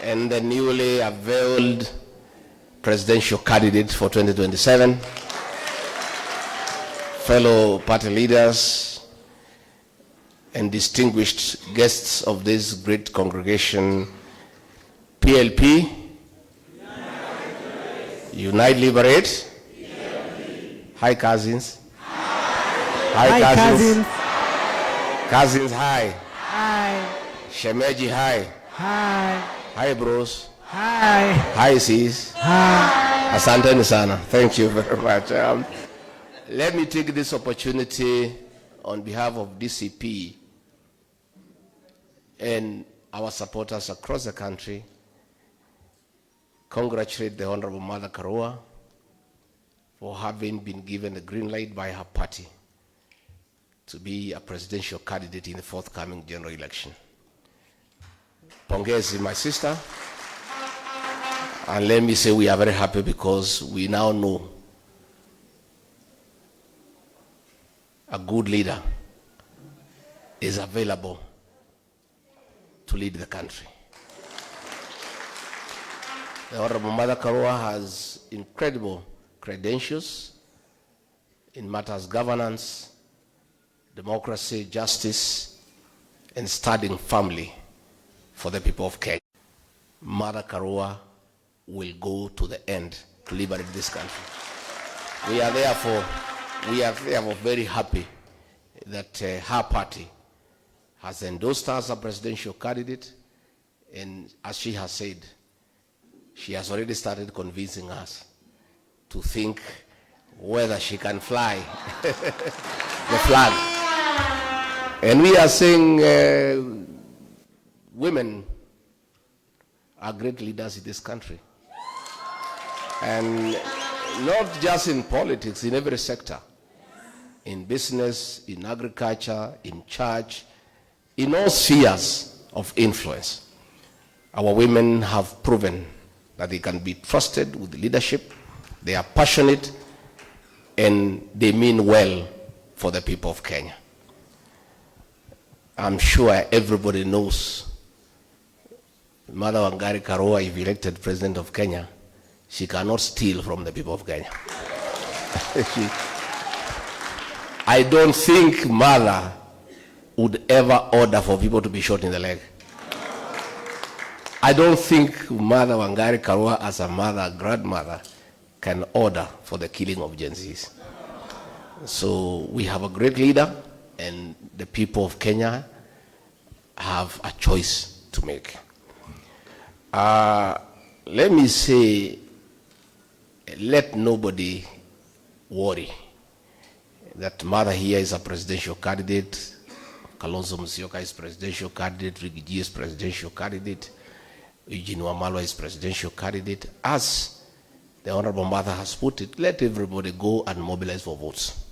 and the newly unveiled presidential candidate for 2027, fellow party leaders, and distinguished guests of this great congregation, PLP, Unite Liberate, hi cousins, hi cousins, cousins hi, shemeji hi, hi bros, hi sis, asanteni sana. Thank you very much. Let me take this opportunity on behalf of DCP and our supporters across the country, congratulate the Honorable Mother Karua for having been given the green light by her party to be a presidential candidate in the forthcoming general election. Pongezi, my sister. And let me say we are very happy because we now know a good leader is available to lead the country. The Honorable Mother Karua has incredible credentials in matters governance, democracy, justice, and studying family for the people of Kenya. Mother Karua will go to the end to liberate this country. We are therefore very happy that her party has endorsed her as a presidential candidate, and as she has said, she has already started convincing us to think whether she can fly the flag. And we are saying women are great leaders in this country. And not just in politics, in every sector. In business, in agriculture, in church, in all spheres of influence. Our women have proven that they can be trusted with leadership, they are passionate, and they mean well for the people of Kenya. I'm sure everybody knows Mother Wangari Karua, if elected president of Kenya, she cannot steal from the people of Kenya. I don't think Mother would ever order for people to be shot in the leg. I don't think Mother Wangari Karua, as a mother, grandmother, can order for the killing of Gen Zs. So we have a great leader, and the people of Kenya have a choice to make. Let me say, let nobody worry that Mother here is a presidential candidate, Kalonzo Musyoka is presidential candidate, Rigathi is presidential candidate, Eugene Wamalwa is presidential candidate. As the Honorable Mother has put it, let everybody go and mobilize for votes.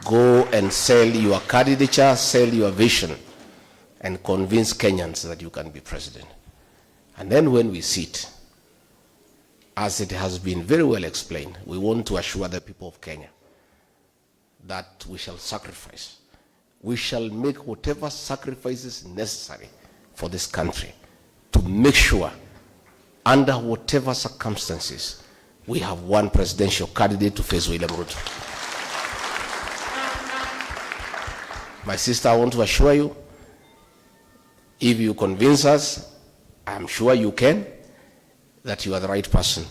Go and sell your candidature, sell your vision, and convince Kenyans that you can be president. And then when we sit, as it has been very well explained, we want to assure the people of Kenya that we shall sacrifice. We shall make whatever sacrifices necessary for this country to make sure, under whatever circumstances, we have one presidential candidate to face William Ruto. My sister, I want to assure you, if you convince us, I'm sure you can, that you are the right person.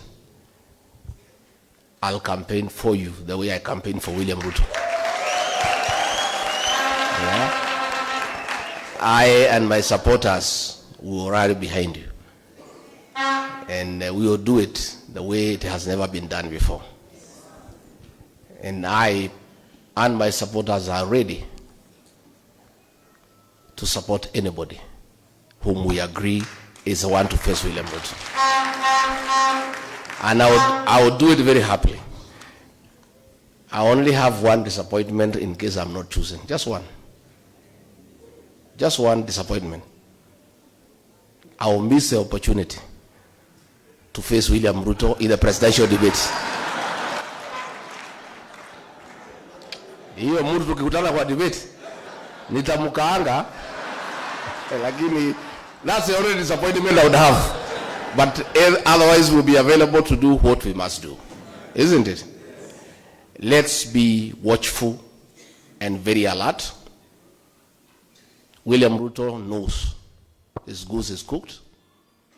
I'll campaign for you the way I campaigned for William Ruto. Yeah. I and my supporters will rally behind you. And we will do it the way it has never been done before. And I and my supporters are ready to support anybody whom we agree is the one to face William Ruto. And I would do it very happily. I only have one disappointment in case I'm not chosen. Just one. Just one disappointment. I will miss the opportunity to face William Ruto in the presidential debates. Hiyo mtu tukikutana kwa debate nitamkaanga, lakini That's the only disappointment I would have. But otherwise we'll be available to do what we must do. Isn't it? Let's be watchful and very alert. William Ruto knows his goose is cooked.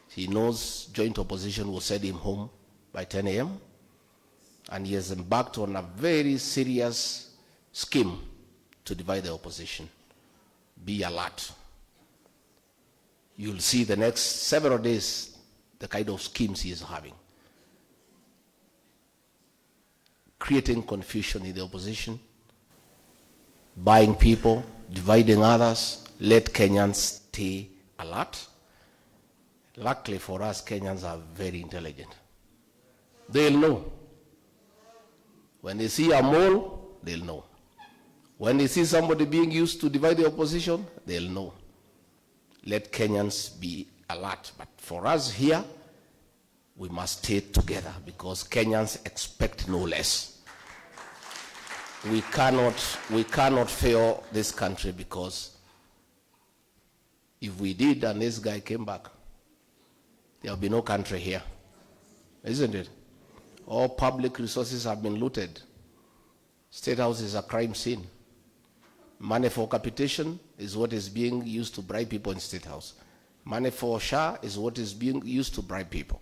He knows joint opposition will send him home by 10 a.m. And he has embarked on a very serious scheme to divide the opposition. Be alert. You'll see the next several days the kind of schemes he is having. Creating confusion in the opposition, buying people, dividing others. Let Kenyans stay alert. Luckily for us, Kenyans are very intelligent. They'll know. When they see a mole, they'll know. When they see somebody being used to divide the opposition, they'll know. Let Kenyans be alert. But for us here, we must stay together because Kenyans expect no less. We cannot fail this country, because if we did and this guy came back, there'll be no country here. Isn't it? All public resources have been looted. State House is a crime scene. Money for capitation is what is being used to bribe people in State House. Money for SHA is what is being used to bribe people.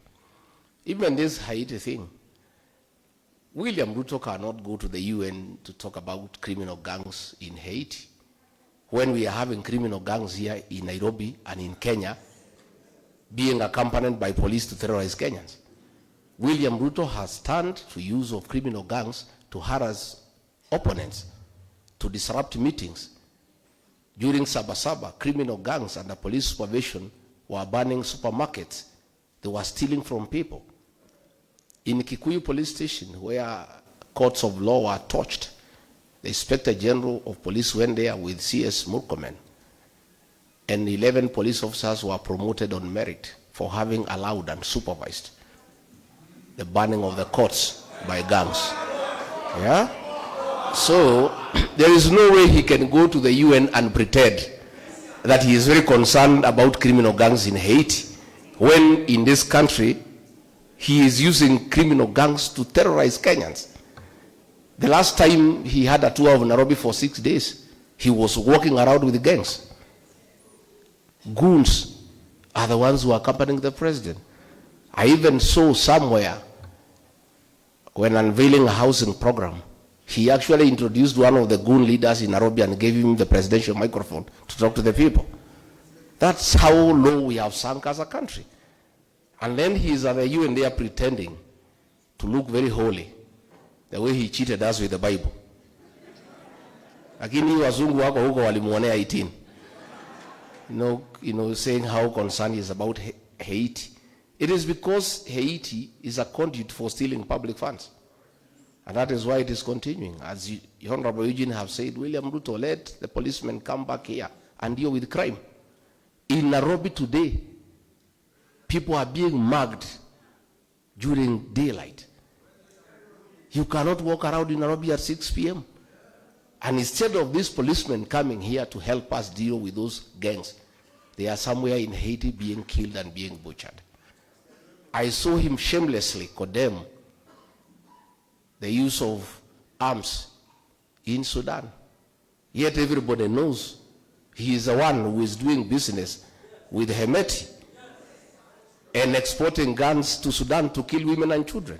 Even this Haiti thing, William Ruto cannot go to the UN to talk about criminal gangs in Haiti when we are having criminal gangs here in Nairobi and in Kenya being accompanied by police to terrorize Kenyans. William Ruto has turned to use of criminal gangs to harass opponents, to disrupt meetings. During Sabasaba, criminal gangs under police supervision were burning supermarkets. They were stealing from people. In Kikuyu police station, where courts of law were torched, the Inspector General of Police went there with CS Murkomen, and 11 police officers were promoted on merit for having allowed and supervised the burning of the courts by gangs. Yeah? So there is no way he can go to the UN and pretend that he is very concerned about criminal gangs in Haiti, when in this country he is using criminal gangs to terrorize Kenyans. The last time he had a tour of Nairobi for 6 days, he was walking around with gangs. Goons are the ones who are accompanying the president. I even saw somewhere, when unveiling a housing program, he actually introduced one of the goon leaders in Nairobi and gave him the presidential microphone to talk to the people. That's how low we have sunk as a country. And then he is at the UN there pretending to look very holy, the way he cheated us with the Bible. Lakini wazungu wako huko walimuonea 18. Saying how concerned he is about Haiti. It is because Haiti is a conduit for stealing public funds. And that is why it is continuing. As Honorable Eugene have said, William Ruto, let the policemen come back here and deal with crime. In Nairobi today, people are being mugged during daylight. You cannot walk around in Nairobi at 6 p.m. And instead of these policemen coming here to help us deal with those gangs, they are somewhere in Haiti being killed and being butchered. I saw him shamelessly condemn the use of arms in Sudan. Yet everybody knows he is the one who is doing business with Hemeti and exporting guns to Sudan to kill women and children.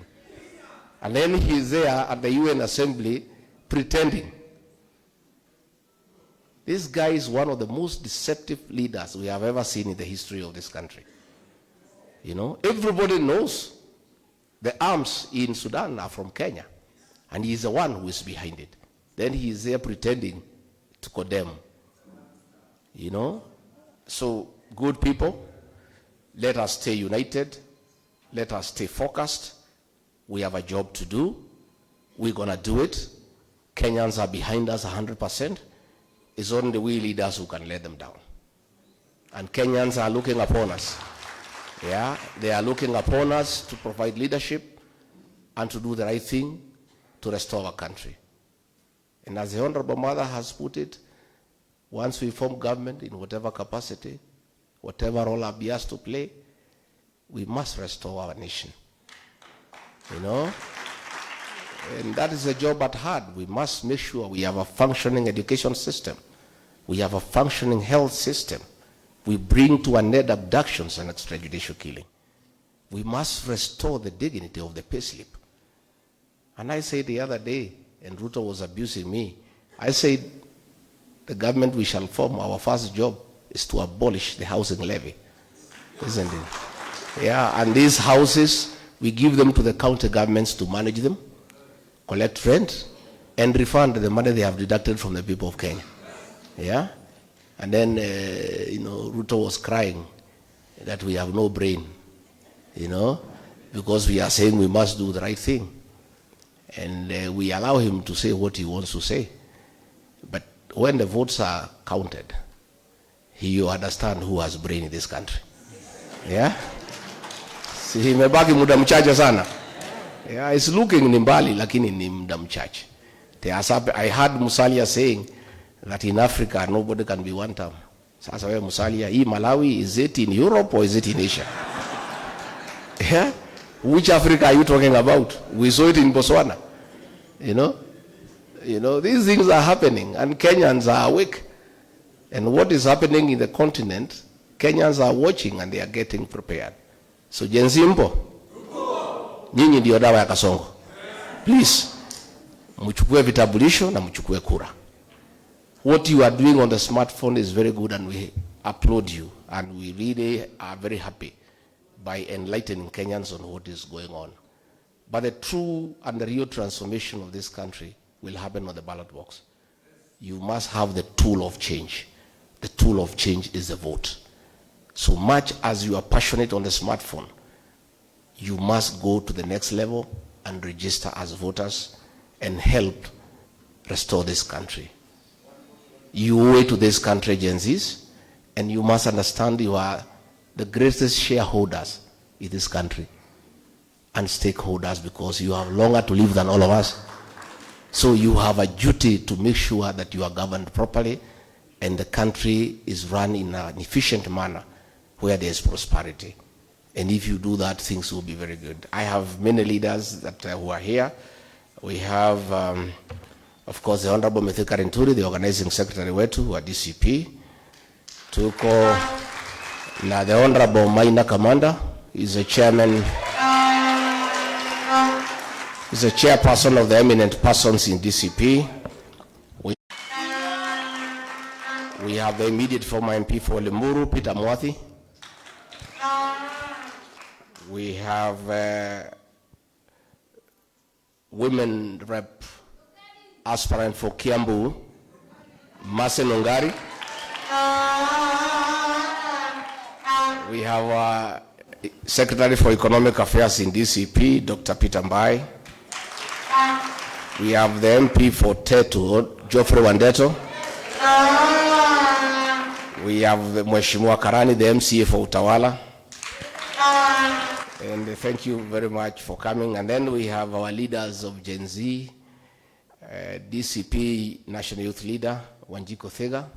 And then he is there at the UN Assembly pretending. This guy is one of the most deceptive leaders we have ever seen in the history of this country. Everybody knows the arms in Sudan are from Kenya, and he is the one who is behind it. Then he is there pretending to condemn. So, good people, let us stay united. Let us stay focused. We have a job to do. We're going to do it. Kenyans are behind us 100%. It's only we leaders who can let them down. And Kenyans are looking upon us. Yeah, they are looking upon us to provide leadership and to do the right thing to restore our country. And as the Honorable Mother has put it, once we form government in whatever capacity, whatever role Abiy has to play, we must restore our nation. You know? And that is the job at hand. We must make sure we have a functioning education system. We have a functioning health system. We bring to an end abductions and extrajudicial killing. We must restore the dignity of the payslip. And I said the other day, and Ruto was abusing me, I said, the government we shall form, our first job is to abolish the housing levy. Isn't it? Yeah, and these houses, we give them to the county governments to manage them, collect rent, and refund the money they have deducted from the people of Kenya. Yeah? And then, Ruto was crying that we have no brain, because we are saying we must do the right thing. And we allow him to say what he wants to say. But when the votes are counted, you understand who has brain in this country. Yeah? See, imebaki muda mchache sana. Yeah, it's looking ni mbali, lakini ni muda mchache. I heard Musalia saying that in Africa nobody can be one term. Sasa wewe Musalia, hii Malawi, is it in Europe or is it in Asia? Yeah? Which Africa are you talking about? We saw it in Botswana. These things are happening and Kenyans are awake. And what is happening in the continent, Kenyans are watching and they are getting prepared. So Jenzi mpo, nyinyi ndio dawa ya kasongo. Please, mchukue vitambulisho na mchukue kura. What you are doing on the smartphone is very good and we applaud you. And we really are very happy by enlightening Kenyans on what is going on. But the true and the real transformation of this country will happen on the ballot box. You must have the tool of change. The tool of change is the vote. So much as you are passionate on the smartphone, you must go to the next level and register as voters and help restore this country. You owe it to this country, Gen Zs, and you must understand you are the greatest shareholders in this country and stakeholders because you have longer to live than all of us. So you have a duty to make sure that you are governed properly and the country is run in an efficient manner where there is prosperity. And if you do that, things will be very good. I have many leaders that who are here. We have, of course, the Honorable Mithika Rinturi, the organizing secretary wetu wa DCP. Tuko na the Honorable Maina Kamanda, is a chairman, is a chairperson of the eminent persons in DCP. We have the immediate former MP for Limuru, Peter Mwathi. We have women rep aspirant for Kiambu, Mase Nongari. We have Secretary for Economic Affairs in DCP, Dr. Peter Mbai. We have the MP for Tetu, Geoffrey Wandeto. We have the Mheshimiwa Karani, the MCA for Utawala. And thank you very much for coming. And then we have our leaders of Gen Z, DCP National Youth Leader, Wanjiko Thega.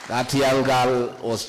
That young girl was